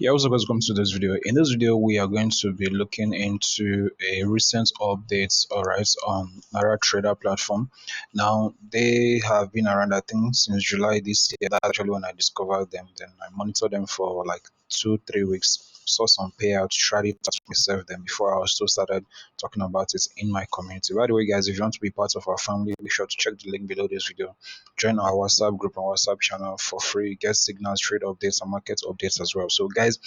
Yeah, also guys, welcome to this video. In this video, we are going to be looking into a recent update, all right, on Naira Trader platform. Now, they have been around, I think, since July this year. That's actually when I discovered them. Then I monitored them for like 2, 3 weeks. Saw some payouts, tried it out myself. Then before I also started talking about it in my community. By the way, guys, if you want to be part of our family, be sure to check the link below this video. Join our WhatsApp group and WhatsApp channel for free. Get signals, trade updates, and market updates as well. So, guys,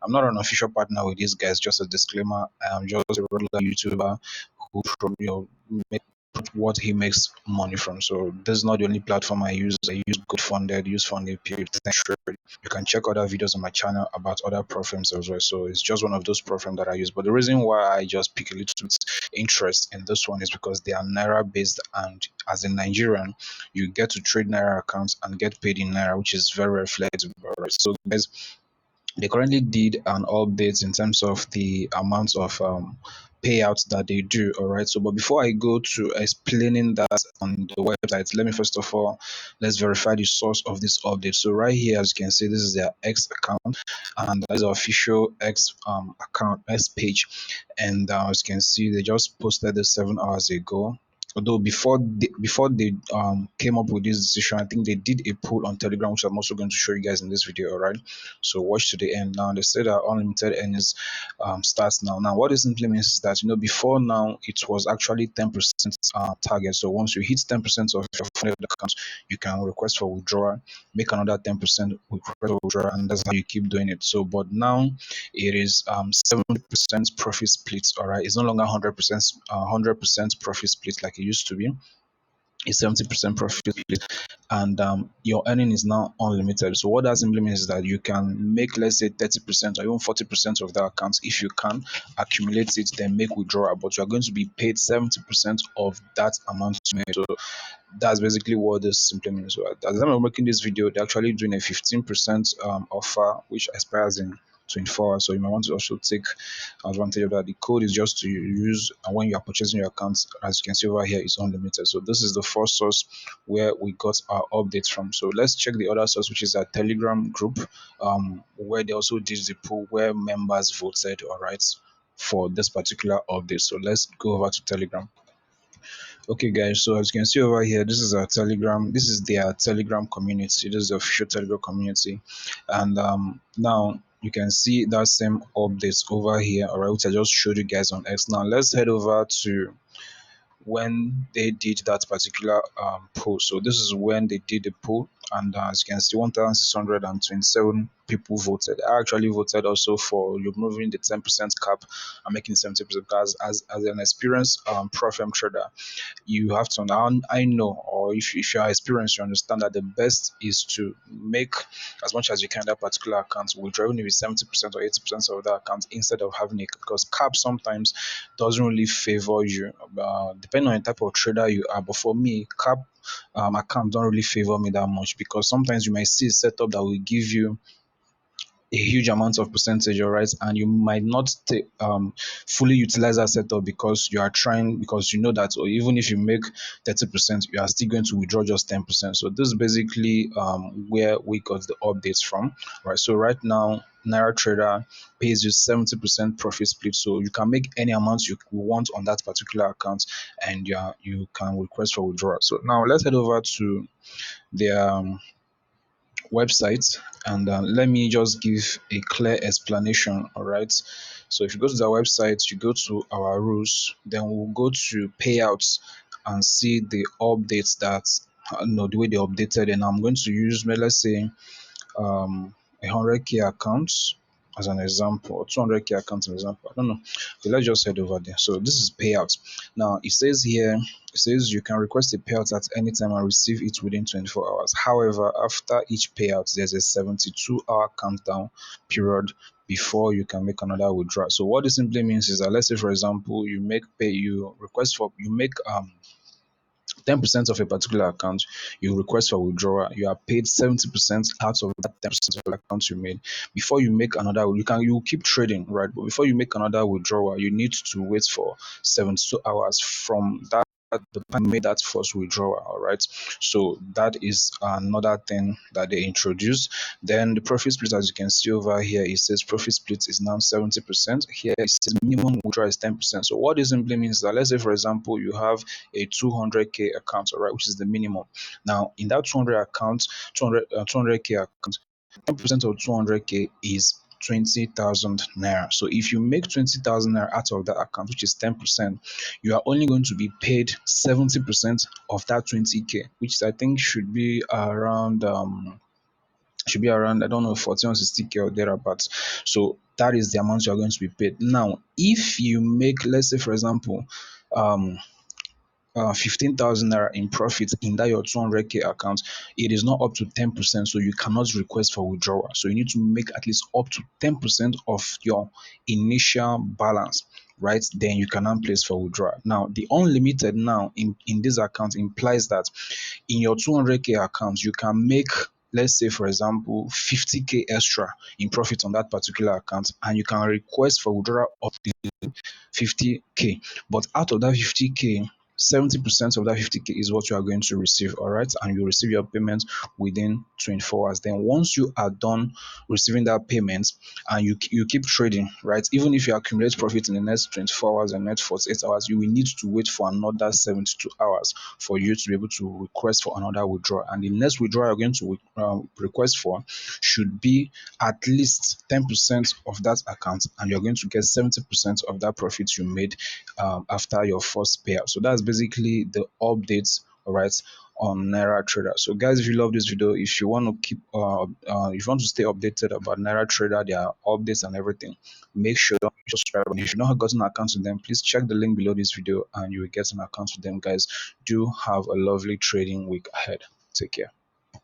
I'm not an official partner with these guys. Just a disclaimer. I am just a regular YouTuber who, make what he makes money from. So this is not the only platform I use. I use GoFunded, use Funded, Pay. You can check other videos on my channel about other programs as well. So it's just one of those programs that I use. But the reason why I just pick a little bit interest in this one is because they are Naira based, and as a Nigerian, you get to trade Naira accounts and get paid in Naira, which is very, very flexible. Right? So guys, they currently did an update in terms of the amount of payouts that they do. All right. So, but before I go to explaining that on the website, let me first of all let's verify the source of this update. So, right here, as you can see, this is their X account, and that is the official X account X page. And as you can see, they just posted this 7 hours ago. Although before they came up with this decision, I think they did a poll on Telegram, which I'm also going to show you guys in this video. All right. So watch to the end. Now they say that unlimited earnings starts now. Now what this simply means is that before now it was actually 10% target. So once you hit 10% of your funded account, you can request for withdrawal, make another 10% request for withdrawal, and that's how you keep doing it. So but now it is 70% profit split. All right, it's no longer 100% profit split like it used to be. It's 70% profit split, and your earning is now unlimited. So what that simply means is that you can make, let's say, 30% or even 40% of the accounts. If you can accumulate it, then make withdrawal, but you are going to be paid 70% of that amount you made. So that's basically what this simply means. So at the time of making this video, they're actually doing a 15% offer, which expires in 24 hours. So you might want to also take advantage of that. The code is just to use when you are purchasing your account. As you can see over here, it's unlimited. So this is the first source where we got our updates from. So let's check the other source, which is a Telegram group, where they also did the poll where members voted, all right, for this particular update. So let's go over to Telegram. Okay, guys, so as you can see over here, this is our Telegram. This is their Telegram community. This is the official Telegram community. And now you can see that same updates over here, all right, which I just showed you guys on X. Now let's head over to when they did that particular poll. So this is when they did the poll, and as you can see, 1,627 people voted. I actually voted also for removing the 10% cap and making 70%, because as an experienced pro-firm trader, you have to now, I know, or if you are experienced, you understand that the best is to make as much as you can that particular account, withdrawing maybe 70% or 80% of that account instead of having it, because cap sometimes doesn't really favor you, depending on the type of trader you are. But for me, cap account don't really favor me that much, because sometimes you might see a setup that will give you a huge amount of percentage, all right, and you might not fully utilize that setup because you are trying, because you know that, or even if you make 30%, you are still going to withdraw just 10%. So this is basically where we got the updates from, right? So right now, Naira Trader pays you 70% profit split, so you can make any amount you want on that particular account, and you can request for withdrawal. So now let's head over to their website, and let me just give a clear explanation. All right, so if you go to the website, you go to our rules, then we'll go to payouts and see the updates that the way they updated. And I'm going to use, let's say, 100K accounts as an example, or 200K accounts as an example. I don't know. Okay, let's just head over there. So this is payouts. Now it says here, it says you can request a payout at any time and receive it within 24 hours. However, after each payout, there's a 72-hour countdown period before you can make another withdrawal. So what this simply means is that, let's say for example, you request for, you make 10% of a particular account, you request for withdrawal, you are paid 70% out of that 10% of the account you made. Before you make another, you keep trading, right? But before you make another withdrawal, you need to wait for 72 hours from that the time you made that first withdrawal. All right. So that is another thing that they introduced. Then the profit split, as you can see over here, it says profit split is now 70%. Here it says minimum withdrawal is 10%. So what this simply means is that, let's say for example you have a 200k account, all right, which is the minimum. Now in that 200k account, 10% of 200k is 20,000 naira. So if you make 20,000 naira out of that account, which is 10%, you are only going to be paid 70% of that 20k, which I think should be around, I don't know, 40 or 60k or thereabouts. So that is the amount you are going to be paid. Now if you make, let's say for example, um 15,000 naira in profit in that your 200k account, it is not up to 10%, so you cannot request for withdrawal. So you need to make at least up to 10% of your initial balance, right? Then you can now place for withdrawal. Now the unlimited now in this account implies that in your 200k account you can make, let's say for example, 50k extra in profit on that particular account, and you can request for withdrawal of the 50k. But out of that 50k, 70% of that 50k is what you are going to receive, all right? And you receive your payment within 24 hours. Then once you are done receiving that payment and you keep trading, right? Even if you accumulate profit in the next 24 hours and next 48 hours, you will need to wait for another 72 hours for you to be able to request for another withdrawal. And the next withdrawal you're going to request for should be at least 10% of that account, and you're going to get 70% of that profit you made after your first payout. So that's basically the updates, all right, on Naira Trader. So guys, if you love this video, if you want to keep if you want to stay updated about Naira Trader, their updates and everything, make sure you subscribe. And if you've not gotten an account with them, please check the link below this video and you will get an account with them. Guys, do have a lovely trading week ahead. Take care.